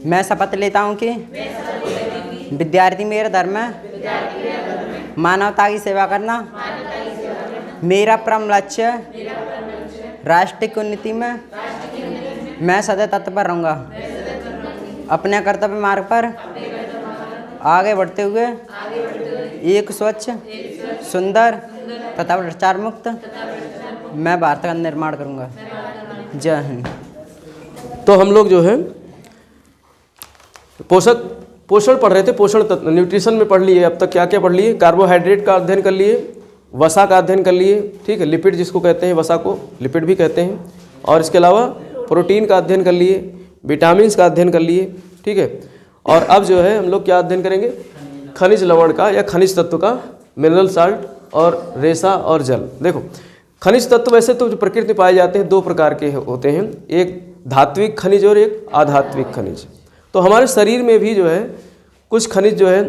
मैं शपथ लेता हूँ कि विद्यार्थी मेरा धर्म है, मानवता की सेवा करना मेरा परम लक्ष्य है। राष्ट्र की उन्नति में मैं सदैव तत्पर रहूँगा। अपने कर्तव्य मार्ग पर आगे बढ़ते हुए एक स्वच्छ, सुंदर तथा भ्रष्टाचार मुक्त मैं भारत का निर्माण करूँगा। जय हिंद। तो हम लोग जो है पोषण पढ़ रहे थे, पोषण तत्व न्यूट्रिशन में पढ़ लिए। अब तक क्या क्या पढ़ लिए? कार्बोहाइड्रेट का अध्ययन कर लिए, वसा का अध्ययन कर लिए, ठीक है, लिपिड जिसको कहते हैं, वसा को लिपिड भी कहते हैं, और इसके अलावा प्रोटीन का अध्ययन कर लिए, विटामिन का अध्ययन कर लिए, ठीक है। और अब जो है हम लोग क्या अध्ययन करेंगे? खनिज लवण का या खनिज तत्व का, मिनरल साल्ट और रेसा और जल। देखो खनिज तत्व वैसे तो जो प्रकृति में पाए जाते हैं दो प्रकार के होते हैं, एक धात्विक खनिज और एक आधात्विक खनिज। तो हमारे शरीर में भी जो है कुछ खनिज जो है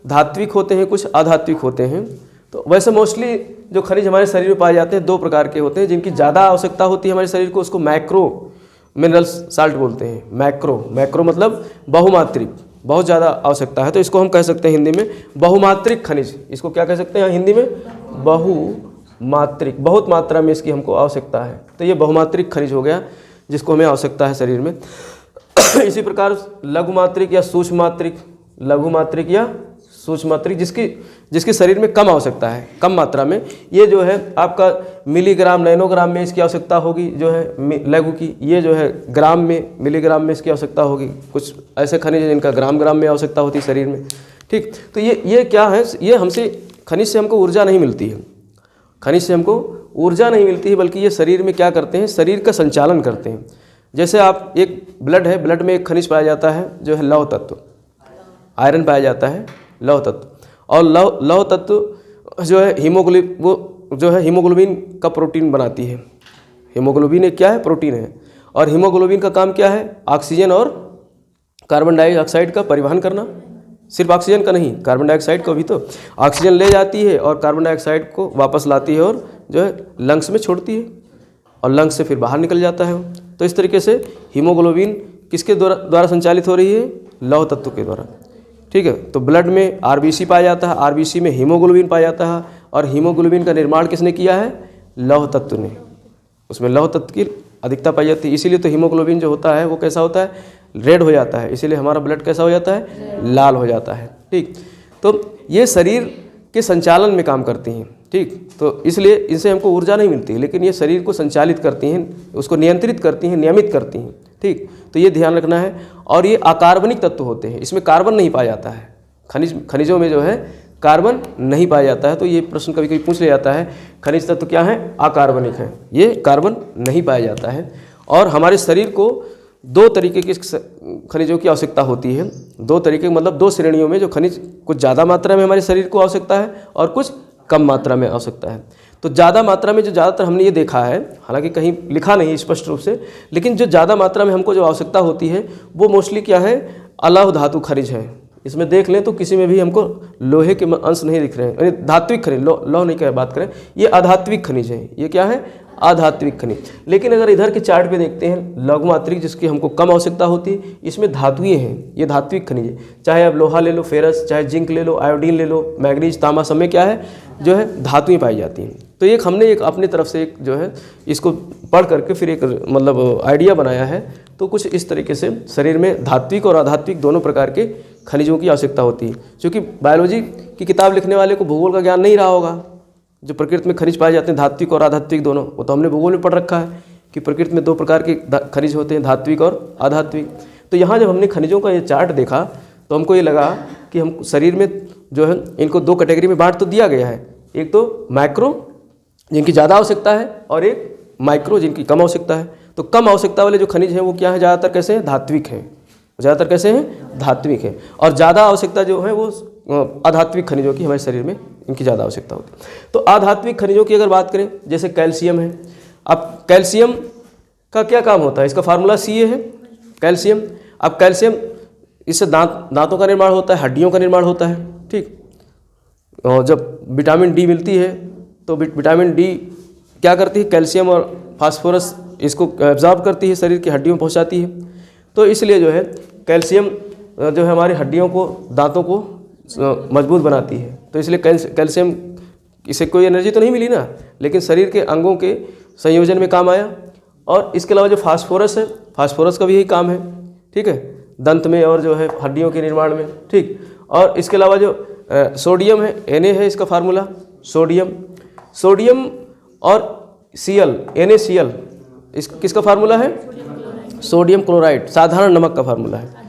धात्विक होते हैं, कुछ आधात्विक होते हैं। तो वैसे मोस्टली जो खनिज हमारे शरीर में पाए जाते हैं दो प्रकार के होते हैं, जिनकी ज़्यादा आवश्यकता होती है हमारे शरीर को, उसको मैक्रो मिनरल साल्ट बोलते हैं। मैक्रो मतलब बहुमात्रिक, बहुत ज़्यादा आवश्यकता है, तो इसको हम कह सकते हैं हिंदी में बहुमात्रिक खनिज। इसको क्या कह सकते हैं हिंदी में? बहुमात्रिक, बहुत मात्रा में इसकी हमको आवश्यकता है। तो ये बहुमात्रिक खनिज हो गया जिसको हमें आवश्यकता है शरीर में। इसी प्रकार लघुमात्रिक या सूक्ष्ममात्रिक, लघुमात्रिक या सूक्ष्ममात्रिक जिसकी शरीर में कम आवश्यकता है, कम मात्रा में, ये जो है आपका मिलीग्राम नैनोग्राम में इसकी आवश्यकता होगी जो है लघु की, ये जो है ग्राम में मिलीग्राम में इसकी आवश्यकता होगी। कुछ ऐसे खनिज हैं जिनका ग्राम में आवश्यकता होती है शरीर में, ठीक। तो ये क्या है? ये हमसे खनिज से हमको ऊर्जा नहीं मिलती है, खनिज से हमको ऊर्जा नहीं मिलती है, बल्कि ये शरीर में क्या करते हैं? शरीर का संचालन करते हैं। जैसे आप एक ब्लड है, ब्लड में एक खनिज पाया जाता है जो है लौह तत्व, आयरन पाया जाता है, लौह तत्व। और लौह तत्व जो है हीमोग्लोबिन का प्रोटीन बनाती है। हीमोग्लोबिन एक क्या है? प्रोटीन है। और हीमोग्लोबिन का काम क्या है? ऑक्सीजन और कार्बन डाइऑक्साइड का परिवहन करना। सिर्फ ऑक्सीजन का नहीं, कार्बन डाइऑक्साइड को भी, तो ऑक्सीजन ले जाती है और कार्बन डाइऑक्साइड को वापस लाती है और जो है लंग्स में छोड़ती है और लंग्स से फिर बाहर निकल जाता है। तो इस तरीके से हीमोग्लोबिन किसके द्वारा संचालित हो रही है? लौह तत्व के द्वारा, ठीक है। तो ब्लड में आरबीसी पाया जाता है, आरबीसी में हीमोग्लोबिन पाया जाता है, और हीमोग्लोबिन का निर्माण किसने किया है? लौह तत्व ने। उसमें लौह तत्व की अधिकता पाई जाती है, इसीलिए तो हीमोग्लोबिन जो होता है वो कैसा होता है? रेड हो जाता है। इसीलिए हमारा ब्लड कैसा हो जाता है? लाल हो जाता है, ठीक। तो ये शरीर के संचालन में काम करती हैं, ठीक। तो इसलिए इनसे हमको ऊर्जा नहीं मिलती, लेकिन ये शरीर को संचालित करती हैं, उसको नियंत्रित करती हैं, नियमित करती हैं, ठीक। तो ये ध्यान रखना है। और ये अकार्बनिक तत्व होते हैं, इसमें कार्बन नहीं पाया जाता है। खनिजों में जो है कार्बन नहीं पाया जाता है। तो ये प्रश्न कभी कभी पूछ लिया जाता है, खनिज तत्व क्या है? अकार्बनिक है, ये कार्बन नहीं पाया जाता है। और हमारे शरीर को दो तरीके के खनिजों की आवश्यकता होती है। दो तरीके मतलब दो श्रेणियों में, जो खनिज कुछ ज़्यादा मात्रा में हमारे शरीर को आवश्यकता है और कुछ कम मात्रा में आवश्यकता है। तो ज़्यादा मात्रा में जो ज़्यादातर हमने ये देखा है, हालांकि कहीं लिखा नहीं स्पष्ट रूप से, लेकिन जो ज़्यादा मात्रा में हमको जो आवश्यकता होती है वो मोस्टली क्या है? अलौह धातु खनिज है। इसमें देख लें तो किसी में भी हमको लोहे के अंश नहीं दिख रहे हैं, यानी धात्विक खनिज, लौह नहीं कर बात करें, ये आधात्विक खनिज है। ये क्या है? आधात्विक खनिज। लेकिन अगर इधर के चार्ट पे देखते हैं लघुमात्रिक, जिसकी हमको कम आवश्यकता होती है, इसमें धातुएं हैं, ये धात्विक खनिज है। चाहे आप लोहा ले लो, फेरस, चाहे जिंक ले लो, आयोडीन ले लो, मैग्नीज, तांबा, सब में क्या है? जो है धातुएं पाई जाती हैं। तो हमने अपनी तरफ से जो है इसको पढ़ करके फिर एक मतलब आइडिया बनाया है। तो कुछ इस तरीके से शरीर में धात्विक और आधात्विक दोनों प्रकार के खनिजों की आवश्यकता होती है। क्योंकि बायोलॉजी की किताब लिखने वाले को भूगोल का ज्ञान नहीं रहा होगा। जो प्रकृति में खनिज पाए जाते हैं धात्विक और आधात्विक दोनों, वो तो हमने भूगोल में पढ़ रखा है कि प्रकृति में दो प्रकार के खनिज होते हैं, धात्विक और आधात्विक। तो यहाँ जब हमने खनिजों का ये चार्ट देखा तो हमको ये लगा कि हम शरीर में जो है इनको दो कैटेगरी में बांट तो दिया गया है। एक तो मैक्रो जिनकी ज़्यादा आवश्यकता है, और एक माइक्रो जिनकी कम आवश्यकता है। तो कम आवश्यकता वाले जो खनिज हैं वो क्या है? ज़्यादातर कैसे हैं? धात्विक हैं। ज़्यादातर कैसे हैं? धात्विक है। और ज़्यादा आवश्यकता जो है वो आधात्विक खनिजों की हमारे शरीर में इनकी ज़्यादा आवश्यकता होती है। तो आधात्विक खनिजों की अगर बात करें, जैसे कैल्शियम है। अब कैल्शियम का क्या काम होता है? इसका फार्मूला CA है, कैल्शियम। अब कैल्शियम, इससे दांतों का निर्माण होता है, हड्डियों का निर्माण होता है, ठीक। और जब विटामिन D मिलती है तो विटामिन D क्या करती है? कैल्शियम और फास्फोरस इसको एब्जॉर्ब करती है, शरीर की हड्डियों में पहुँचाती है। तो इसलिए जो है कैल्शियम जो है हमारी हड्डियों को, दांतों को मजबूत बनाती है। तो इसलिए कैल्शियम, इसे कोई एनर्जी तो नहीं मिली ना, लेकिन शरीर के अंगों के संयोजन में काम आया। और इसके अलावा जो फास्फोरस है, फास्फोरस का भी यही काम है, ठीक है, दंत में और जो है हड्डियों के निर्माण में, ठीक। और इसके अलावा जो सोडियम है, Na है इसका फार्मूला, सोडियम और Cl, NaCl, इस किसका फार्मूला है? सोडियम क्लोराइड, साधारण नमक का फार्मूला है।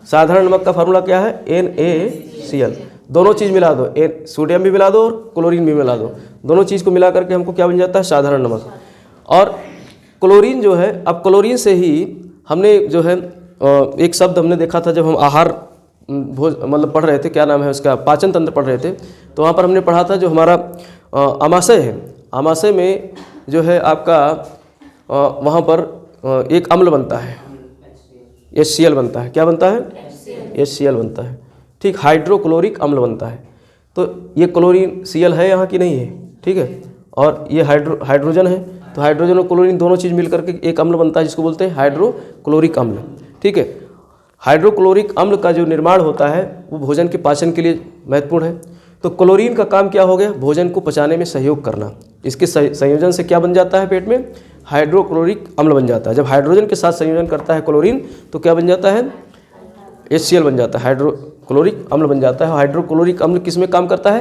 साधारण नमक का फार्मूला क्या है? NaCl। दोनों चीज़ मिला दो, सोडियम भी मिला दो और क्लोरीन भी मिला दो, दोनों चीज़ को मिला करके हमको क्या बन जाता है? साधारण नमक। और क्लोरीन जो है, अब क्लोरीन से ही हमने जो है एक शब्द हमने देखा था जब हम आहार मतलब पढ़ रहे थे, क्या नाम है उसका, पाचन तंत्र पढ़ रहे थे, तो वहाँ पर हमने पढ़ा था जो हमारा आमाशय है, आमाशय में जो है आपका वहाँ पर एक अम्ल बनता है, HCl बनता है। क्या बनता है? HCl बनता है, ठीक, हाइड्रोक्लोरिक अम्ल बनता है। तो ये क्लोरीन Cl है यहाँ की नहीं है, ठीक है, और ये हाइड्रोजन है, तो हाइड्रोजन और क्लोरीन दोनों चीज़ मिल करके एक अम्ल बनता है जिसको बोलते हैं हाइड्रोक्लोरिक अम्ल, ठीक है। हाइड्रोक्लोरिक अम्ल का जो निर्माण होता है वो भोजन के पाचन के लिए महत्वपूर्ण है। तो क्लोरीन का काम क्या हो गया? भोजन को पचाने में सहयोग करना। इसके संयोजन से क्या बन जाता है? पेट में हाइड्रोक्लोरिक अम्ल बन जाता है। जब हाइड्रोजन के साथ संयोजन करता है क्लोरीन तो क्या बन जाता है? HCl बन जाता है, हाइड्रोक्लोरिक अम्ल बन जाता है। हाइड्रोक्लोरिक अम्ल किस में काम करता है?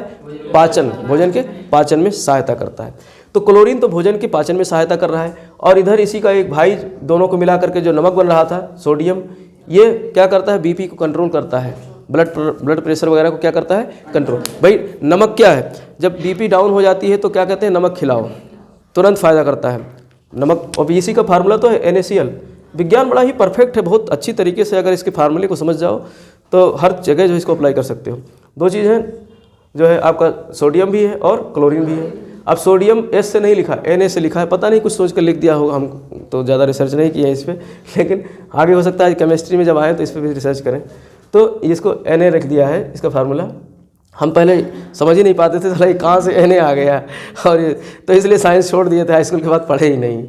पाचन, भोजन के पाचन में सहायता करता है। तो क्लोरीन तो भोजन के पाचन में सहायता कर रहा है, और इधर इसी का एक भाई दोनों को मिला करके जो नमक बन रहा था, सोडियम, ये क्या करता है? BP को कंट्रोल करता है, ब्लड प्रेशर वगैरह को क्या करता है? कंट्रोल। भाई नमक क्या है? जब BP डाउन हो जाती है तो क्या कहते हैं? नमक खिलाओ, तुरंत फायदा करता है नमक। और इसी का फार्मूला तो है NaCl। विज्ञान बड़ा ही परफेक्ट है, बहुत अच्छी तरीके से अगर इसके फार्मूले को समझ जाओ तो हर जगह जो इसको अप्लाई कर सकते हो। दो चीज़ हैं जो है, आपका सोडियम भी है और क्लोरीन भी है। अब सोडियम S से नहीं लिखा, Na से लिखा है, पता नहीं कुछ सोच कर लिख दिया होगा, हम तो ज़्यादा रिसर्च नहीं किया है इस पर, लेकिन आगे हो सकता है केमिस्ट्री में जब आए तो इस पर भी रिसर्च करें। तो इसको Na रख दिया है इसका फार्मूला। हम पहले समझ ही नहीं पाते थे, साला ये कहाँ से Na आ गया, और तो इसलिए साइंस छोड़ दिए थे, हाई स्कूल के बाद पढ़े ही नहीं।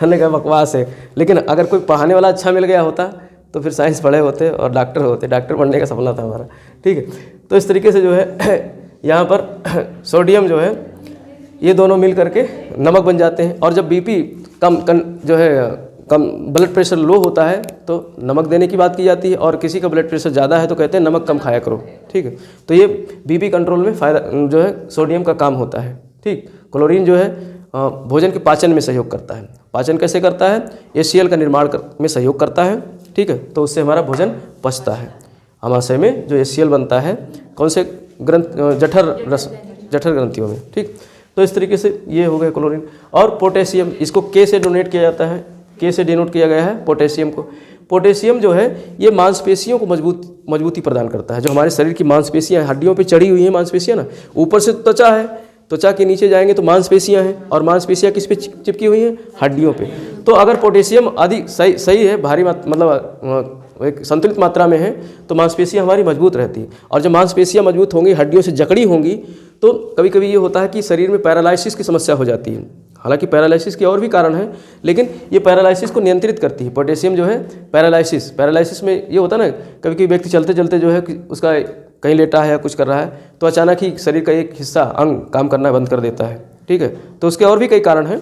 हमने कहा बकवास है, लेकिन अगर कोई पढ़ाने वाला अच्छा मिल गया होता तो फिर साइंस पढ़े होते और डॉक्टर होते। डॉक्टर बनने का सपना था हमारा, ठीक है। तो इस तरीके से जो है यहाँ पर सोडियम जो है, ये दोनों मिल करके नमक बन जाते हैं। और जब BP कम ब्लड प्रेशर लो होता है तो नमक देने की बात की जाती है, और किसी का ब्लड प्रेशर ज़्यादा है तो कहते हैं नमक कम खाया करो, ठीक है। तो ये BP कंट्रोल में फ़ायदा जो है सोडियम का काम होता है, ठीक। क्लोरीन जो है भोजन के पाचन में सहयोग करता है। पाचन कैसे करता है? HCl का निर्माण में सहयोग करता है, ठीक है। तो उससे हमारा भोजन पचता है। आमाशय में जो HCl बनता है कौन से जठर ग्रंथियों में, ठीक। तो इस तरीके से ये हो गया क्लोरीन। और पोटेशियम, इसको K से डोनेट किया जाता है, K से डिनोट किया गया है पोटेशियम को। पोटेशियम जो है ये मांसपेशियों को मजबूती प्रदान करता है। जो हमारे शरीर की मांसपेशियां, हड्डियों पे चढ़ी हुई हैं मांसपेशियां ना, ऊपर से त्वचा है, त्वचा के नीचे जाएंगे तो मांसपेशियां हैं, और मांसपेशियां किस पे चिपकी हुई हैं? हड्डियों पे। तो अगर पोटेशियम अधिक सही है, भारी मतलब एक संतुलित मात्रा में है, तो मांसपेशियां हमारी मजबूत रहती है। और जब मांसपेशियां मजबूत होंगी, हड्डियों से जकड़ी होंगी, तो कभी कभी ये होता है कि शरीर में पैरालिसिस की समस्या हो जाती है। हालांकि पैरालिसिस के और भी कारण हैं, लेकिन ये पैरालिसिस को नियंत्रित करती है पोटेशियम जो है। पैरालिसिस में ये होता है ना, कभी कभी व्यक्ति चलते चलते जो है उसका कहीं लेटा है या कुछ कर रहा है, तो अचानक ही शरीर का एक हिस्सा, अंग काम करना बंद कर देता है, ठीक है। तो उसके और भी कई कारण हैं,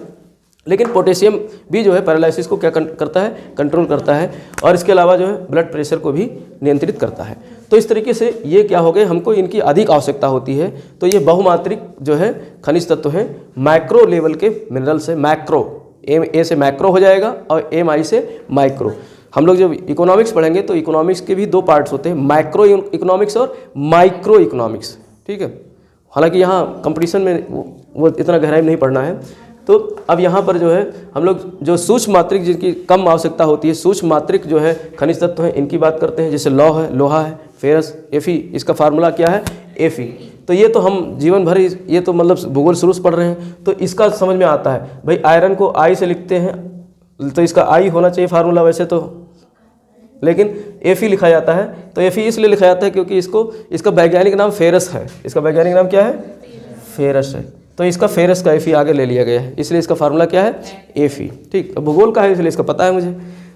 लेकिन पोटेशियम भी जो है पैरालिसिस को क्या करता है? कंट्रोल करता है। और इसके अलावा जो है ब्लड प्रेशर को भी नियंत्रित करता है। तो इस तरीके से ये क्या हो गए, हमको इनकी अधिक आवश्यकता होती है। तो ये बहुमात्रिक जो है खनिज तत्व हैं, मैक्रो लेवल के मिनरल्स है। मैक्रो, A से मैक्रो हो जाएगा और MI से माइक्रो। हम लोग जब इकोनॉमिक्स पढ़ेंगे तो इकोनॉमिक्स के भी दो पार्ट्स होते हैं, माइक्रो इकोनॉमिक्स और माइक्रो इकोनॉमिक्स, ठीक है। हालांकि यहाँ कंपटीशन में वो इतना गहराई में नहीं पढ़ना है। तो अब यहाँ पर जो है हम लोग जो सूक्ष्म मात्रिक, जिनकी कम आवश्यकता होती है, सूक्ष्म मात्रिक जो है खनिज तत्व हैं, इनकी बात करते हैं। जैसे लोहा है, फेरस, Fe, इसका फार्मूला क्या है? Fe। तो ये तो हम जीवन भर ये तो मतलब भूगोल शुरू से पढ़ रहे हैं, तो इसका समझ में आता है। भाई आयरन को I से लिखते हैं, तो इसका I होना चाहिए फार्मूला वैसे तो, लेकिन Fe लिखा जाता है। तो Fe इसलिए लिखा जाता है क्योंकि इसका वैज्ञानिक नाम फेरस है। इसका वैज्ञानिक नाम क्या है? फेरस है। तो इसका फेरस का Fe आगे ले लिया गया है, इसलिए इसका फार्मूला क्या है? Fe, ठीक। भूगोल का है इसलिए इसका पता है मुझे।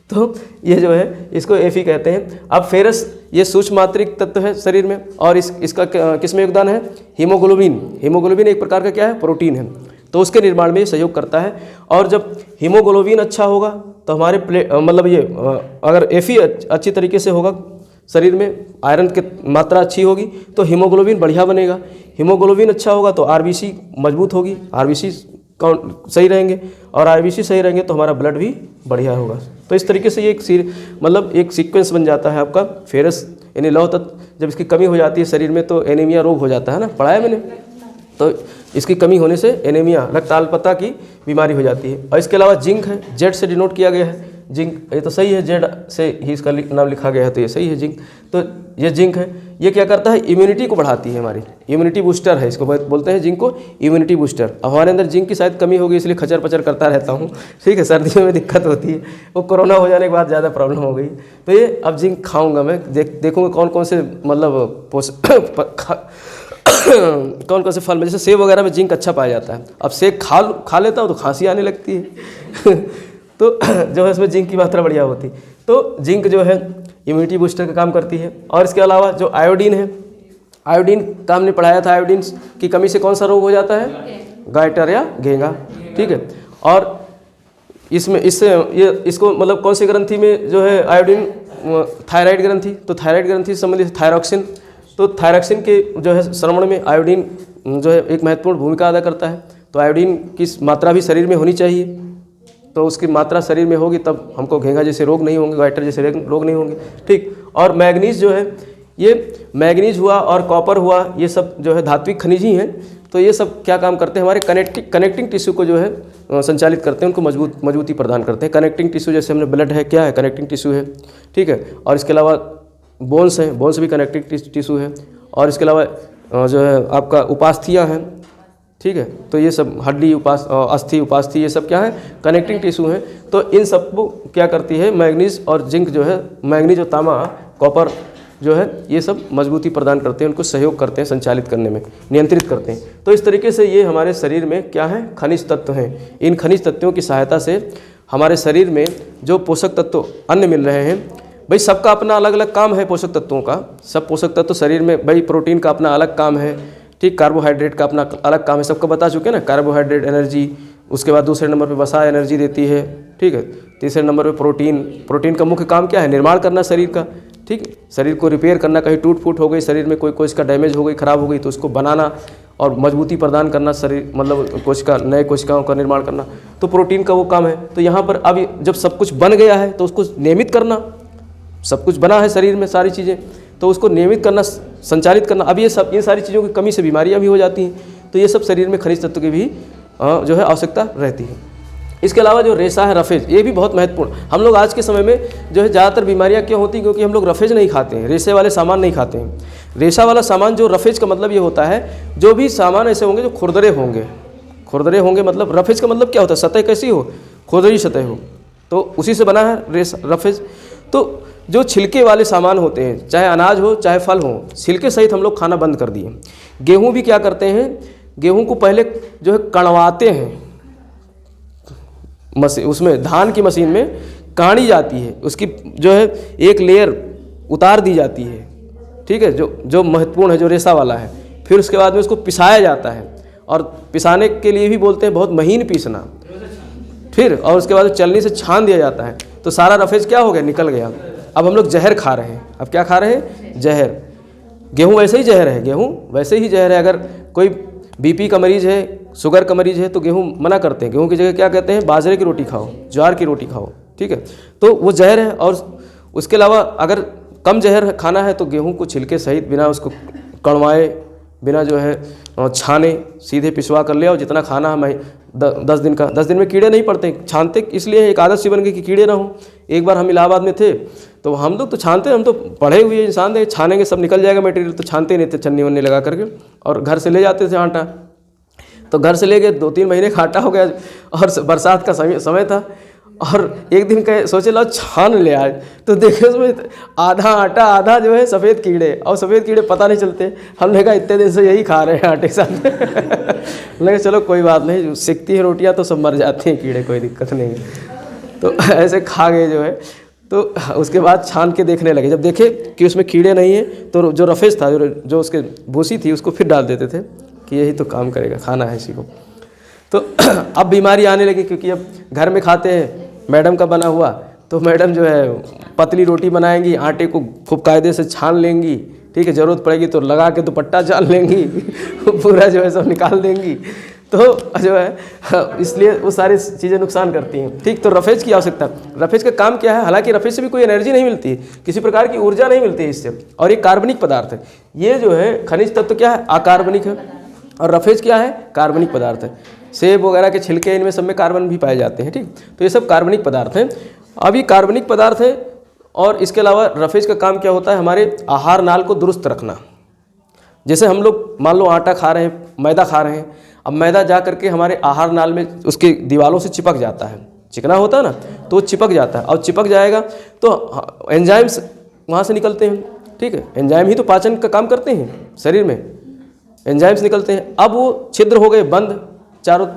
तो ये जो है इसको Fe कहते हैं। अब फेरस ये सूक्ष्म मात्रिक तत्व है शरीर में, और इसका किस में योगदान है? हीमोग्लोबिन। हीमोग्लोबिन एक प्रकार का क्या है? प्रोटीन है, तो उसके निर्माण में ये सहयोग करता है। और जब हीमोग्लोबिन अच्छा होगा तो हमारे मतलब ये अगर Fe अच्छी तरीके से होगा शरीर में, आयरन की मात्रा अच्छी होगी तो हीमोग्लोबिन बढ़िया बनेगा। हीमोग्लोबिन अच्छा होगा तो RBC मजबूत होगी, RBC सही रहेंगे, और RBC सही रहेंगे तो हमारा ब्लड भी बढ़िया होगा। तो इस तरीके से ये मतलब एक सीक्वेंस बन जाता है आपका। फेरस यानी लौह तत्व जब इसकी कमी हो जाती है शरीर में तो एनीमिया रोग हो जाता है ना, पढ़ा है मैंने। तो इसकी कमी होने से एनीमिया, रक्त अल्पता की बीमारी हो जाती है। और इसके अलावा जिंक है, जेड से डिनोट किया गया है। जिंक ये तो सही है, जेड से ही इसका नाम लिखा गया है तो ये सही है जिंक। तो ये जिंक है, ये क्या करता है? इम्यूनिटी को बढ़ाती है, हमारी इम्यूनिटी बूस्टर है, इसको बोलते हैं जिंक को इम्यूनिटी बूस्टर। अब हमारे अंदर जिंक की शायद कमी होगी इसलिए खचर पचर करता रहता हूँ, ठीक है, सर्दियों में दिक्कत होती है। वो कोरोना हो जाने के बाद ज़्यादा प्रॉब्लम हो गई। तो ये अब जिंक खाऊँगा मैं, देखूँगा कौन कौन से मतलब कौन कौन से फल में, जैसे सेब वगैरह में जिंक अच्छा पाया जाता है। अब सेब खा लेता हूँ तो खांसी आने लगती है तो जो है इसमें जिंक की मात्रा बढ़िया होती है। तो जिंक जो है इम्यूनिटी बूस्टर का काम करती है। और इसके अलावा जो आयोडीन है, आयोडीन का हमने पढ़ाया था, आयोडीन की कमी से कौन सा रोग हो जाता है? गाइटर या घेंगा, ठीक है। और इसमें इसको मतलब कौन सी ग्रंथि में जो है आयोडीन? थायराइड ग्रंथि। तो थायराइड ग्रंथि से संबंधित थायरॉक्सिन, तो थायरॉक्सिन के जो है श्रवण में आयोडीन जो है एक महत्वपूर्ण भूमिका अदा करता है। तो आयोडीन की मात्रा भी शरीर में होनी चाहिए, तो उसकी मात्रा शरीर में होगी तब हमको घेंगा जैसे रोग नहीं होंगे, गाइटर जैसे रोग नहीं होंगे, ठीक। और मैग्नीज जो है, ये मैग्नीज हुआ और कॉपर हुआ, ये सब जो है धात्विक खनिज ही हैं। तो ये सब क्या काम करते हैं? हमारे कनेक्टिंग टिश्यू को जो है संचालित करते हैं, उनको मजबूती प्रदान करते हैं। कनेक्टिंग टिश्यू जैसे हमने ब्लड है, क्या है? कनेक्टिंग टिश्यू है, ठीक है। और इसके अलावा बोन्स हैं, बोन्स भी कनेक्टिंग टिश्यू है। और इसके अलावा जो है आपका उपास्थियाँ हैं, ठीक है। तो ये सब हड्डी, अस्थि, उपास्थि, ये सब क्या है? कनेक्टिंग टिश्यू हैं। तो इन सब को क्या करती है? मैग्नीज और जिंक जो है, मैग्नीज और तांबा, कॉपर जो है, ये सब मजबूती प्रदान करते हैं, उनको सहयोग करते हैं संचालित करने में, नियंत्रित करते हैं। तो इस तरीके से ये हमारे शरीर में क्या है? खनिज तत्व हैं। इन खनिज तत्वों की सहायता से हमारे शरीर में जो पोषक तत्व अन्य मिल रहे हैं, भाई सबका अपना अलग अलग काम है पोषक तत्वों का। सब पोषक तत्व शरीर में, भाई प्रोटीन का अपना अलग काम है, ठीक, कार्बोहाइड्रेट का अपना अलग काम है, सबको बता चुके हैं ना। कार्बोहाइड्रेट एनर्जी, उसके बाद दूसरे नंबर पे वसा एनर्जी देती है, ठीक है। तीसरे नंबर पे प्रोटीन का मुख्य काम क्या है? निर्माण करना शरीर का, ठीक है, शरीर को रिपेयर करना। कहीं टूट फूट हो गई शरीर में, कोई कोशिका डैमेज हो गई, खराब हो गई, तो उसको बनाना और मजबूती प्रदान करना, शरीर मतलब कोशिका, नए कोशिकाओं का निर्माण करना, तो प्रोटीन का वो काम है। तो यहाँ पर अब जब सब कुछ बन गया है तो उसको नियमित करना, सब कुछ बना है शरीर में सारी चीज़ें, तो उसको नियमित करना, संचालित करना। अब ये सारी चीज़ों की कमी से बीमारियां भी हो जाती हैं। तो ये सब शरीर में खनिज तत्व की भी जो है आवश्यकता रहती है। इसके अलावा जो रेशा है, रफेज, ये भी बहुत महत्वपूर्ण। हम लोग आज के समय में जो है ज़्यादातर बीमारियां क्यों होती हैं? क्योंकि हम लोग रफेज नहीं खाते हैं, रेशे वाले सामान नहीं खाते हैं। रेशा वाला सामान, जो रफेज का मतलब ये होता है, जो भी सामान ऐसे होंगे जो खुरदरे होंगे, मतलब रफेज का मतलब क्या होता है? सतह कैसी हो? खुरदरी सतह हो, तो उसी से बना है रफेज। तो जो छिलके वाले सामान होते हैं, चाहे अनाज हो चाहे फल हो, छिलके सहित हम लोग खाना बंद कर दिए। गेहूं भी क्या करते हैं? गेहूं को पहले जो है कड़वाते हैं, उसमें धान की मशीन में काढ़ी जाती है, उसकी जो है एक लेयर उतार दी जाती है, ठीक है, जो महत्वपूर्ण है, जो रेशा वाला है। फिर उसके बाद में उसको पिसाया जाता है, और पिसाने के लिए भी बोलते हैं बहुत महीन पीसना। फिर और उसके बाद चलनी से छान दिया जाता है, तो सारा रफेज क्या हो गया? निकल गया। अब हम लोग जहर खा रहे हैं। अब क्या खा रहे हैं? जहर। गेहूं वैसे ही जहर है, गेहूं वैसे ही जहर है। अगर कोई बीपी का मरीज है, शुगर का मरीज है, तो गेहूं मना करते हैं। गेहूं की जगह क्या कहते हैं? बाजरे की रोटी खाओ, ज्वार की रोटी खाओ, ठीक है। तो वो जहर है। और उसके अलावा अगर कम जहर खाना है तो गेहूं को छिलके सहित, बिना उसको कड़वाए, बिना जो है छाने, सीधे पिसवा कर ले, और जितना खाना है 10 दिन में कीड़े नहीं पड़ते। छानते इसलिए एक आदत सी बन गई कि कीड़े ना हो। एक बार हम इलाहाबाद में थे तो हम लोग तो छानते, हम तो पढ़े हुए इंसान थे, छानेंगे सब निकल जाएगा मटेरियल, तो छानते नहीं थे, छन्नी वन्नी लगा करके, और घर से ले जाते थे आटा। तो घर से ले गए, 2-3 महीने का आटा हो गया, और बरसात का समय था। और एक दिन कहे सोचे लो छान ले आज, तो देखे उसमें आधा आटा, आधा जो है सफ़ेद कीड़े, और सफ़ेद कीड़े पता नहीं चलते। हमने कहा इतने दिन से यही खा रहे हैं आटे के साथ लगे चलो कोई बात नहीं, सिकती है रोटियां तो सब मर जाती हैं कीड़े, कोई दिक्कत नहीं है। तो ऐसे खा गए जो है। तो उसके बाद छान के देखने लगे, जब देखे कि उसमें कीड़े नहीं हैं तो जो रफेज था, जो उसके भूसी थी, उसको फिर डाल देते थे कि यही तो काम करेगा, खाना है इसी को। तो अब बीमारी आने लगी, क्योंकि अब घर में खाते हैं मैडम का बना हुआ, तो मैडम जो है पतली रोटी बनाएंगी, आटे को खूब कायदे से छान लेंगी, ठीक है, ज़रूरत पड़ेगी तो लगा के दुपट्टा चाल लेंगी पूरा जो है सब निकाल देंगी। तो जो है इसलिए वो सारी चीज़ें नुकसान करती हैं, ठीक। तो रफेज की आवश्यकता, रफेज का काम क्या है? हालांकि रफेज से भी कोई एनर्जी नहीं मिलती है, किसी प्रकार की ऊर्जा नहीं मिलती है इससे, और ये कार्बनिक पदार्थ है। ये जो है खनिज तत्व क्या है? अकार्बनिक है, और रफेज क्या है? कार्बनिक पदार्थ है। सेब वगैरह के छिलके, इनमें सब में कार्बन भी पाए जाते हैं, ठीक। तो ये सब कार्बनिक पदार्थ हैं। अब ये कार्बनिक पदार्थ है, और इसके अलावा रफेज का काम क्या होता है? हमारे आहार नाल को दुरुस्त रखना। जैसे हम लोग मान लो आटा खा रहे हैं, मैदा खा रहे हैं, अब मैदा जा करके हमारे आहार नाल में उसके दीवारों से चिपक जाता है, चिकना होता है ना, तो वो चिपक जाता है, और चिपक जाएगा तो एंजाइम्स वहाँ से निकलते हैं, ठीक है। एंजाइम ही तो पाचन का काम करते हैं शरीर में, एंजाइम्स निकलते हैं। अब वो छिद्र हो गए बंद चारों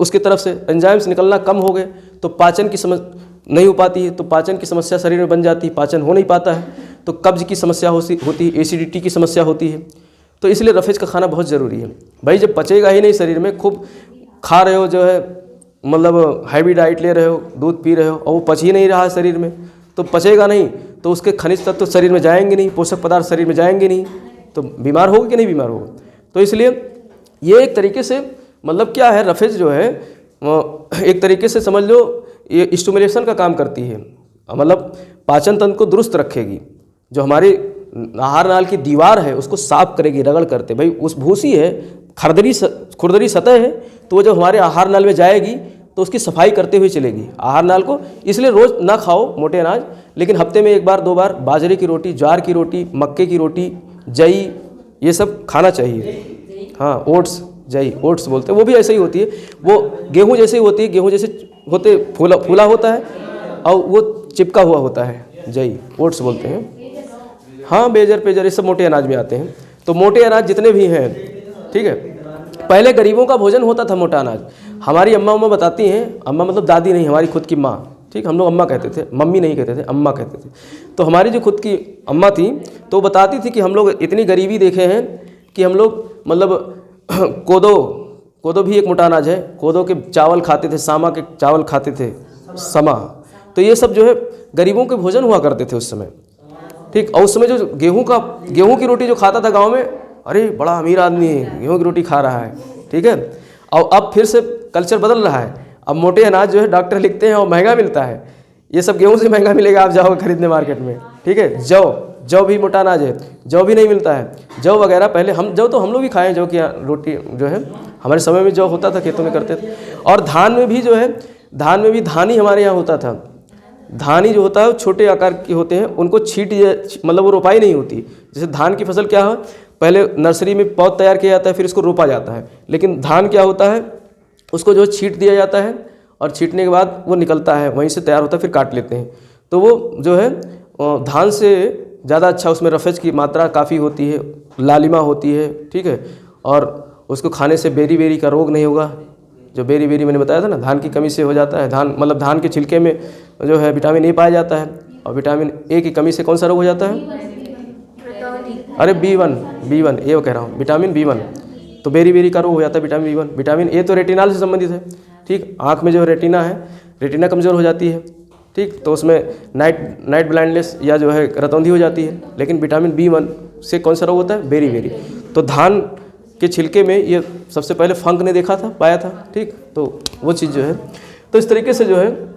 उसकी तरफ से, एंजाइम्स निकलना कम हो गए तो पाचन की समस्या नहीं हो पाती है, तो पाचन की समस्या शरीर में बन जाती है, पाचन हो नहीं पाता है, तो कब्ज की समस्या होती है, एसिडिटी की समस्या होती है। तो इसलिए रफेज का खाना बहुत ज़रूरी है भाई। जब पचेगा ही नहीं शरीर में, खूब खा रहे हो जो है, मतलब हैवी डाइट ले रहे हो, दूध पी रहे हो, और वो पच ही नहीं रहा है शरीर में, तो पचेगा नहीं, तो उसके खनिज तत्व तो शरीर में जाएंगे नहीं, पोषक पदार्थ शरीर में जाएंगे नहीं, तो बीमार होगा कि नहीं बीमार होगा। तो इसलिए ये एक तरीके से मतलब क्या है, रफेज जो है एक तरीके से समझ लो ये स्टिमुलेशन का काम करती है, मतलब पाचन तंत्र को दुरुस्त रखेगी। जो हमारी आहार नाल की दीवार है उसको साफ करेगी रगड़ करते, भाई उस भूसी है, खुरदरी सतह है, तो वो जब हमारे आहार नाल में जाएगी तो उसकी सफाई करते हुए चलेगी आहार नाल को। इसलिए रोज़ ना खाओ मोटे अनाज, लेकिन हफ्ते में 1 बार 2 बार बाजरे की रोटी, ज्वार की रोटी, मक्के की रोटी, जई, ये सब खाना चाहिए। हाँ, ओट्स, जई ओट्स बोलते हैं, वो भी ऐसे ही होती है, वो गेहूँ जैसे ही होती है, गेहूँ जैसे होते फूला होता है, और वो चिपका हुआ होता है, जई ओट्स बोलते हैं। हाँ, बेजर पेजर ये सब मोटे अनाज में आते हैं। तो मोटे अनाज जितने भी हैं, ठीक है, पहले गरीबों का भोजन होता था मोटा अनाज। हमारी अम्मा बताती हैं, अम्मा मतलब दादी नहीं, हमारी खुद की माँ, ठीक, हम लोग अम्मा कहते थे, मम्मी नहीं कहते थे, अम्मा कहते थे। तो हमारी जो खुद की अम्मा थी तो बताती थी कि हम लोग इतनी गरीबी देखे हैं कि हम लोग मतलब कोदो भी एक मोटा अनाज है, कोदो के चावल खाते थे, सामा के चावल खाते थे, समा। तो ये सब जो है गरीबों के भोजन हुआ करते थे उस समय, ठीक। और उस समय जो गेहूं की रोटी जो खाता था गांव में, अरे बड़ा अमीर आदमी है, गेहूं की रोटी खा रहा है, ठीक है। और अब फिर से कल्चर बदल रहा है, अब मोटे अनाज जो है डॉक्टर लिखते हैं और महंगा मिलता है, ये सब गेहूं से महंगा मिलेगा, आप जाओ खरीदने मार्केट में, ठीक है। जौ भी मोटा अनाज है, जौ भी नहीं मिलता है, जौ वगैरह पहले जौ तो हम लोग भी खाएं, जौ की रोटी जो है हमारे समय में जौ होता था, खेतों में करते थे। और धान में भी जो है, धान में भी धानी हमारे यहाँ होता था। धानी जो होता है वो छोटे आकार के होते हैं, उनको मतलब वो रोपाई नहीं होती। जैसे धान की फसल क्या है, पहले नर्सरी में पौध तैयार किया जाता है, फिर इसको रोपा जाता है। लेकिन धान क्या होता है, उसको जो छींट दिया जाता है, और छींटने के बाद वो निकलता है, वहीं से तैयार होता है, फिर काट लेते हैं। तो वो जो है धान से ज़्यादा अच्छा, उसमें रफेज की मात्रा काफ़ी होती है, लालिमा होती है, ठीक है। और उसको खाने से बेरी का रोग नहीं होगा। जो बेरी मैंने बताया था ना, धान की कमी से हो जाता है। धान मतलब धान के छिलके में जो है विटामिन ए पाया जाता है, और विटामिन ए की कमी से कौन सा रोग हो जाता है? अरे B1 ए कह रहा हूँ, विटामिन B1। तो बेरी का रोग हो जाता है विटामिन B1। विटामिन ए तो रेटिनाल से संबंधित है, ठीक। आँख में जो रेटिना है, रेटिना कमज़ोर हो जाती है, ठीक, तो उसमें नाइट ब्लाइंडनेस या जो है रतौंधी हो जाती है। लेकिन विटामिन B1 से कौन सा रोग होता है? बेरी। तो धान के छिलके में ये सबसे पहले फंक ने देखा था, पाया था, ठीक। तो वो चीज़ जो है, तो इस तरीके से जो है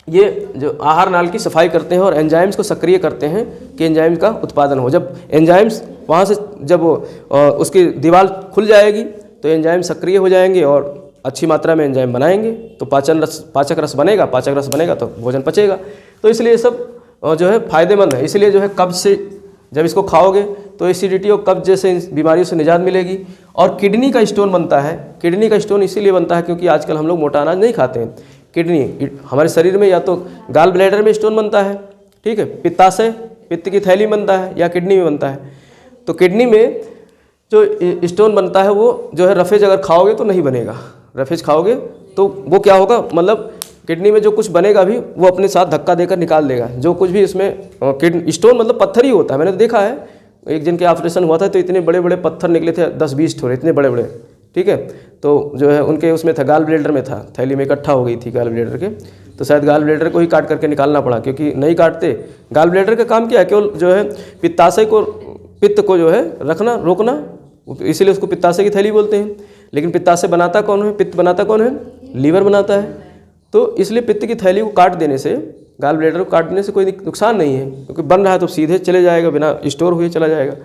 ये जो आहार नाल की सफाई करते हैं और एंजाइम्स को सक्रिय करते हैं कि एंजाइम का उत्पादन हो। जब एंजाइम्स वहाँ से जब उसकी दीवार खुल जाएगी तो एंजाइम सक्रिय हो जाएंगे और अच्छी मात्रा में एंजाइम बनाएंगे, तो पाचक रस बनेगा तो भोजन पचेगा। तो इसलिए ये सब जो है फ़ायदेमंद है। इसलिए जो है कब्ज से जब इसको खाओगे तो एसिडिटी और कब्ज जैसे बीमारियों से निजात मिलेगी। और किडनी का स्टोन बनता है। किडनी का स्टोन इसीलिए बनता है क्योंकि आजकल हम लोग मोटा अनाज नहीं खाते हैं। किडनी हमारे शरीर में या तो गाल ब्लैडर में स्टोन बनता है, ठीक है, पित्ताशय पित्त की थैली में बनता है, या किडनी में बनता है। तो किडनी में जो स्टोन बनता है वो जो है रफेज अगर खाओगे तो नहीं बनेगा। रफेज खाओगे तो वो क्या होगा, मतलब किडनी में जो कुछ बनेगा भी वो अपने साथ धक्का देकर निकाल देगा। जो कुछ भी इसमें किडनी स्टोन मतलब पत्थर ही होता है, मैंने तो देखा है। एक जन के ऑपरेशन हुआ था तो इतने बड़े बड़े पत्थर निकले थे, 10-20 ठोरे, इतने बड़े बड़े, ठीक है। तो जो है उनके उसमें था, गाल ब्लेडर में था, थैली में इकट्ठा हो गई थी गाल ब्लेडर के, तो शायद गाल ब्लेडर को ही काट करके निकालना पड़ा, क्योंकि नहीं काटते। गाल ब्लेडर का काम क्या है, केवल जो है पित्ताशय को, पित्त को जो है रखना, रोकना, इसीलिए उसको पित्ताशय की थैली बोलते हैं। लेकिन पित्ताशय बनाता कौन है, पित्त बनाता कौन है, लीवर बनाता है। तो इसलिए पित्त की थैली को काट देने से, गाल ब्लेडर को काट देने से कोई नुकसान नहीं है, क्योंकि बन रहा है तो सीधे चले जाएगा, बिना स्टोर हुए चला जाएगा।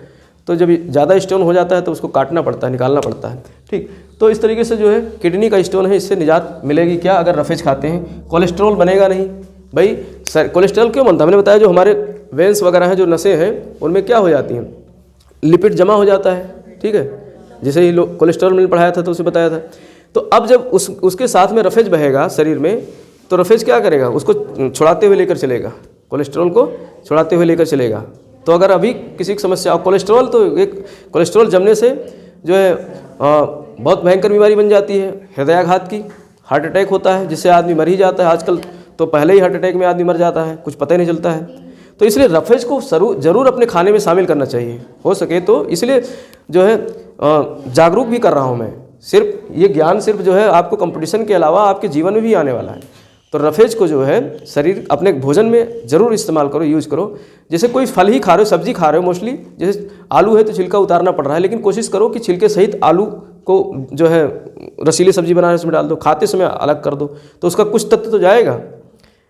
तो जब ज़्यादा स्टोन हो जाता है तो उसको काटना पड़ता है, निकालना पड़ता है, ठीक। तो इस तरीके से जो है किडनी का स्टोन है, इससे निजात मिलेगी क्या, अगर रफेज खाते हैं। कोलेस्ट्रॉल बनेगा नहीं भाई। कोलेस्ट्रॉल क्यों बनता है, मैंने बताया जो हमारे वेंस वगैरह हैं, जो नसें हैं, उनमें क्या हो जाती हैं, लिपिड जमा हो जाता है, ठीक है। जैसे ही कोलेस्ट्रॉल मैंने पढ़ाया था तो उसे बताया था। तो अब जब उसके साथ में रफेज बहेगा शरीर में, तो रफेज क्या करेगा, उसको छुड़ाते हुए लेकर चलेगा, कोलेस्ट्रॉल को छुड़ाते हुए लेकर चलेगा। तो अगर अभी किसी की समस्या, कोलेस्ट्रॉल तो एक कोलेस्ट्रॉल जमने से जो है बहुत भयंकर बीमारी बन जाती है, हृदयाघात की, हार्ट अटैक होता है, जिससे आदमी मर ही जाता है। आजकल तो पहले ही हार्ट अटैक में आदमी मर जाता है, कुछ पता ही नहीं चलता है। तो इसलिए रफेज को ज़रूर अपने खाने में शामिल करना चाहिए, हो सके तो। इसलिए जो है जागरूक भी कर रहा हूँ मैं। सिर्फ ये ज्ञान सिर्फ जो है आपको कंपटीशन के अलावा आपके जीवन में भी आने वाला है। तो रफेज को जो है शरीर अपने भोजन में ज़रूर इस्तेमाल करो, यूज़ करो। जैसे कोई फल ही खा रहे हो, सब्जी खा रहे हो, मोस्टली जैसे आलू है तो छिलका उतारना पड़ रहा है, लेकिन कोशिश करो कि छिलके सहित आलू को जो है रसीली सब्जी बनाने उसमें डाल दो, खाते समय अलग कर दो, तो उसका कुछ तत्व तो जाएगा।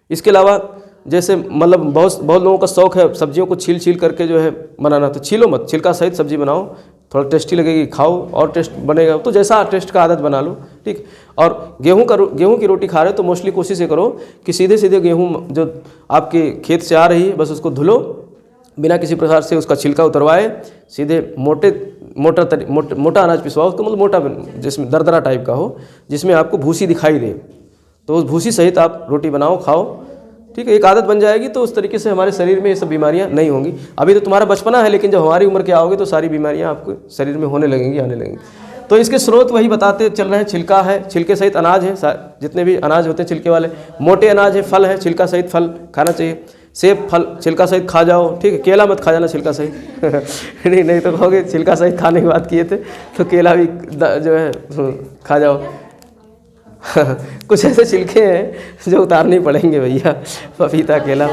इसके अलावा जैसे मतलब बहुत लोगों का शौक है सब्जियों को छील करके जो है बनाना, तो छीलो मत, छिलका सहित सब्जी बनाओ, थोड़ा टेस्टी लगेगी, खाओ और टेस्ट बनेगा। तो जैसा टेस्ट का आदत बना लो, ठीक। और गेहूं की रोटी खा रहे हो तो मोस्टली कोशिश ये करो कि सीधे गेहूं जो आपके खेत से आ रही है बस उसको धुलो, बिना किसी प्रकार से उसका छिलका उतरवाए, सीधे मोटा अनाज पिसवाओ, उसको मतलब मोटा, जिसमें दरदरा टाइप का हो, जिसमें आपको भूसी दिखाई दे, तो उस भूसी सहित आप रोटी बनाओ, खाओ, ठीक है। एक आदत बन जाएगी तो उस तरीके से हमारे शरीर में ये सब बीमारियां नहीं होंगी। अभी तो तुम्हारा बचपना है, लेकिन जब हमारी उम्र के आओगे तो सारी बीमारियां आपको शरीर में होने लगेंगी, आने लगेंगी। तो इसके स्रोत वही बताते चल रहे हैं, छिलका है, छिलके सहित अनाज है, जितने भी अनाज होते हैं छिलके वाले, मोटे अनाज है, फल है, छिलका सहित फल खाना चाहिए। सेब फल छिलका सहित खा जाओ, ठीक है। केला मत खा जाना छिलका सहित नहीं तो कहोगे छिलका सहित खाने की बात किए थे, तो केला भी जो है खा जाओ कुछ ऐसे छिलके हैं जो उतारने पड़ेंगे भैया, पपीता, केला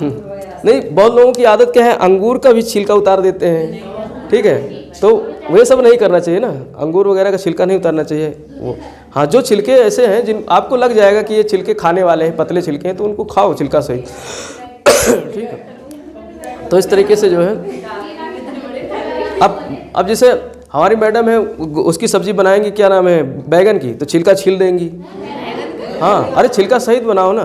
नहीं, बहुत लोगों की आदत क्या है, अंगूर का भी छिलका उतार देते हैं, ठीक है। तो वे सब नहीं करना चाहिए ना, अंगूर वगैरह का छिलका नहीं उतारना चाहिए वो। हाँ, जो छिलके ऐसे हैं जिन आपको लग जाएगा कि ये छिलके खाने वाले हैं, पतले छिलके हैं, तो उनको खाओ छिलका सही ठीक है। तो इस तरीके से जो है अब जैसे हमारी मैडम है, उसकी सब्जी बनाएंगी, क्या नाम है, बैगन की, तो छिलका छील देंगी। हाँ, अरे छिलका सहित बनाओ ना,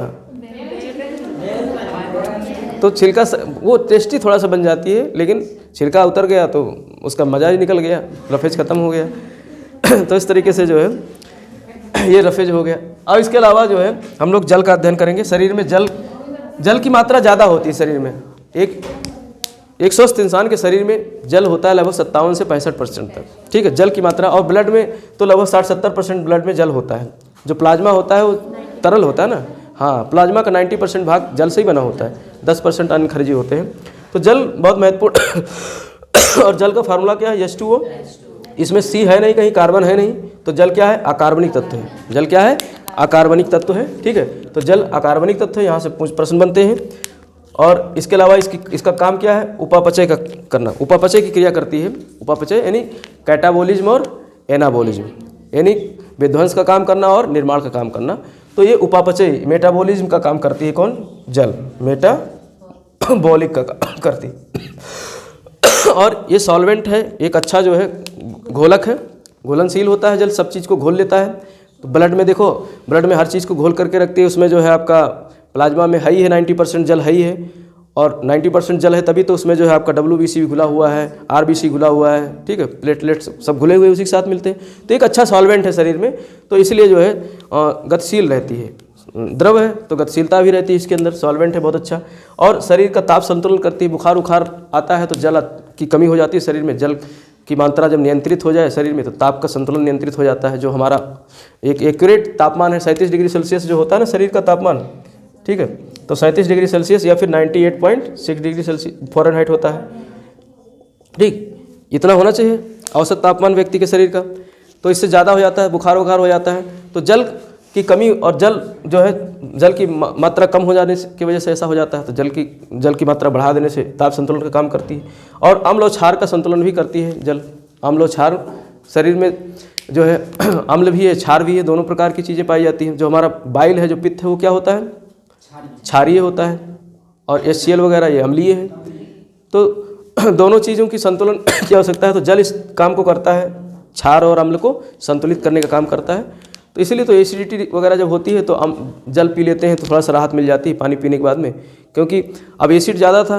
तो छिलका वो टेस्टी थोड़ा सा बन जाती है, लेकिन छिलका उतर गया तो उसका मज़ा ही निकल गया, रफेज ख़त्म हो गया तो इस तरीके से जो है ये रफेज हो गया। और इसके अलावा जो है हम लोग जल का अध्ययन करेंगे। शरीर में जल की मात्रा ज़्यादा होती है शरीर में। एक स्वस्थ इंसान के शरीर में जल होता है लगभग 57 से 65% तक, ठीक है, जल की मात्रा। और ब्लड में तो लगभग 60-70% ब्लड में जल होता है। जो प्लाज्मा होता है वो तरल होता है ना, हाँ, प्लाज्मा का 90% भाग जल से ही बना होता है, 10% अन्य खनिज होते हैं। तो जल बहुत महत्वपूर्ण और जल का फार्मूला क्या है, H2O। इसमें C है नहीं, कहीं कार्बन है नहीं, तो जल क्या है, अकार्बनिक तत्व है। जल क्या है, अकार्बनिक तत्व है, ठीक है। तो जल अकार्बनिक तत्व है, यहाँ से प्रश्न बनते हैं। और इसके अलावा इसका काम क्या है, उपापचय का करना। उपापचय की क्रिया करती है। उपापचय यानी कैटाबोलिज्म और एनाबोलिज्म, यानी विध्वंस का काम करना और निर्माण का काम करना। तो ये उपापचय, मेटाबॉलिज्म का काम करती है कौन, जल, मेटाबॉलिक का काम करती है। और ये सॉल्वेंट है, एक अच्छा जो है घोलक है, घोलनशील होता है, जल सब चीज़ को घोल लेता है। तो ब्लड में देखो, ब्लड में हर चीज़ को घोल करके रखती है। उसमें जो है आपका प्लाज्मा में है 90% जल है, और 90% जल है तभी तो उसमें जो है आपका WBC भी घुला हुआ है, RBC घुला हुआ है, ठीक है, प्लेटलेट्स सब घुले हुए उसी के साथ मिलते हैं। तो एक अच्छा सॉल्वेंट है शरीर में, तो इसलिए जो है गतिशील रहती है। द्रव है तो गतिशीलता भी रहती है इसके अंदर, सॉल्वेंट है बहुत अच्छा। और शरीर का ताप संतुलन करती है। बुखार उखार आता है तो जल की कमी हो जाती है शरीर में, जल की मात्रा जब नियंत्रित हो जाए शरीर में तो ताप का संतुलन नियंत्रित हो जाता है। जो हमारा एक एक्यूरेट तापमान है 37 डिग्री सेल्सियस जो होता है ना शरीर का तापमान, ठीक है, तो 37 डिग्री सेल्सियस या फिर 98.6 डिग्री सेल्सियस फ़ारेनहाइट होता है, ठीक, इतना होना चाहिए औसत तापमान व्यक्ति के शरीर का। तो इससे ज़्यादा हो जाता है बुखार वुखार हो जाता है। तो जल की कमी और जल जो है जल की मात्रा कम हो जाने की वजह से ऐसा हो जाता है। तो जल की मात्रा बढ़ा देने से ताप संतुलन का काम करती है और अम्ल और क्षार का संतुलन भी करती है जल। अम्ल और क्षार शरीर में जो है अम्ल भी है क्षार भी है, दोनों प्रकार की चीज़ें पाई जाती हैं। जो हमारा बाइल है जो पित्त है वो क्या होता है, क्षारीय होता है, और HCl वगैरह ये अम्लीय है। तो दोनों चीज़ों की संतुलन की आवश्यकता है। तो जल इस काम को करता है, क्षार और अम्ल को संतुलित करने का काम करता है। तो इसीलिए तो एसिडिटी वगैरह जब होती है तो हम जल पी लेते हैं तो थोड़ा सा राहत मिल जाती है पानी पीने के बाद में, क्योंकि अब एसिड ज़्यादा था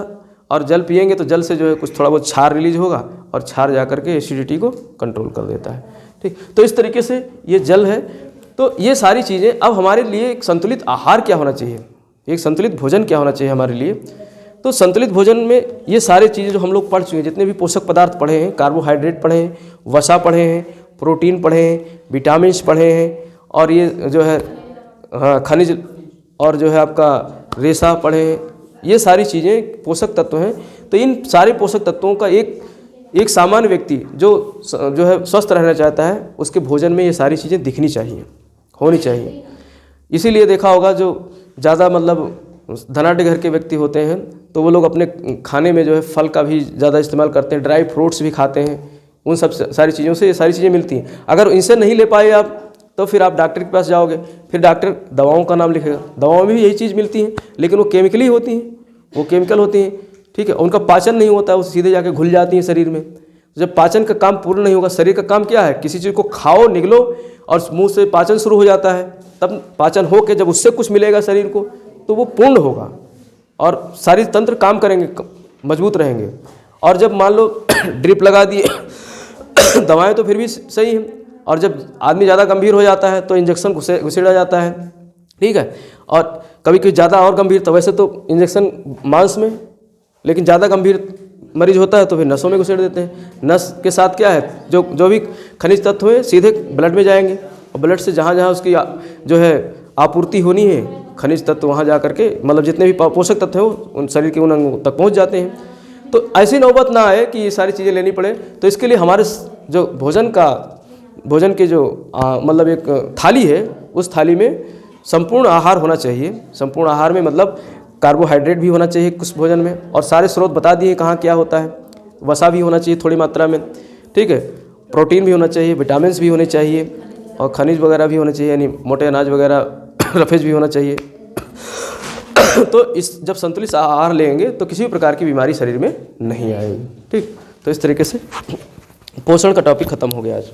और जल पिएंगे तो जल से जो है कुछ थोड़ा बहुत क्षार रिलीज होगा और क्षार जा करके एसिडिटी को कंट्रोल कर देता है, ठीक। तो इस तरीके से ये जल है। तो ये सारी चीज़ें अब हमारे लिए एक संतुलित आहार क्या होना चाहिए, एक संतुलित भोजन क्या होना चाहिए हमारे लिए। तो संतुलित भोजन में ये सारी चीज़ें जो हम लोग पढ़ चुके हैं, जितने भी पोषक पदार्थ पढ़े हैं, कार्बोहाइड्रेट पढ़े हैं, वसा पढ़े हैं, प्रोटीन पढ़े हैं, विटामिन्स पढ़े हैं, और ये जो है खनिज और जो है आपका रेशा पढ़े हैं, ये सारी चीज़ें पोषक तत्व हैं। तो इन सारे पोषक तत्वों का एक सामान्य व्यक्ति जो है स्वस्थ रहना चाहता है उसके भोजन में ये सारी चीज़ें दिखनी चाहिए, होनी चाहिए। इसीलिए देखा होगा जो ज़्यादा मतलब धनाढ़ घर के व्यक्ति होते हैं तो वो लोग अपने खाने में जो है फल का भी ज़्यादा इस्तेमाल करते हैं, ड्राई फ्रूट्स भी खाते हैं, उन सब सारी चीज़ों से ये सारी चीज़ें मिलती हैं। अगर इनसे नहीं ले पाए आप तो फिर आप डॉक्टर के पास जाओगे, फिर डॉक्टर दवाओं का नाम लिखेगा, दवाओं में भी यही चीज़ मिलती है लेकिन वो केमिकली होती हैं, वो केमिकल होती हैं, ठीक है। उनका पाचन नहीं होता, वो सीधे जाके घुल जाती हैं शरीर में। जब पाचन का काम पूर्ण नहीं होगा, शरीर का काम क्या है, किसी चीज़ को खाओ निगलो और मुंह से पाचन शुरू हो जाता है, तब पाचन हो के जब उससे कुछ मिलेगा शरीर को तो वो पूर्ण होगा और सारी तंत्र काम करेंगे, मजबूत रहेंगे। और जब मान लो ड्रिप लगा दिए दवाएं तो फिर भी सही हैं, और जब आदमी ज़्यादा गंभीर हो जाता है तो इंजेक्शन घुसेड़ा जाता है, ठीक है। और कभी कभी ज़्यादा और गंभीर तो वैसे तो इंजेक्शन मांस में, लेकिन ज़्यादा गंभीर मरीज होता है तो फिर नसों में घुसेड़ देते हैं। नस के साथ क्या है, जो भी खनिज तत्व है सीधे ब्लड में जाएंगे और ब्लड से जहाँ जहाँ उसकी जो है आपूर्ति होनी है खनिज तत्व वहाँ जा करके मतलब जितने भी पोषक तत्व हैं उन शरीर के उन अंगों तक पहुँच जाते हैं। तो ऐसी नौबत ना आए कि ये सारी चीज़ें लेनी पड़े। तो इसके लिए हमारे जो भोजन के जो मतलब एक थाली है उस थाली में संपूर्ण आहार होना चाहिए। संपूर्ण आहार में मतलब कार्बोहाइड्रेट भी होना चाहिए कुछ भोजन में, और सारे स्रोत बता दिए कहाँ क्या होता है। वसा भी होना चाहिए थोड़ी मात्रा में, ठीक है। प्रोटीन भी होना चाहिए, विटामिन्स भी होने चाहिए, और खनिज वगैरह भी होने चाहिए, यानी मोटे अनाज वगैरह रफेज भी होना चाहिए। तो इस जब संतुलित आहार लेंगे तो किसी भी प्रकार की बीमारी शरीर में नहीं आएगी, ठीक। तो इस तरीके से पोषण का टॉपिक ख़त्म हो गया आज।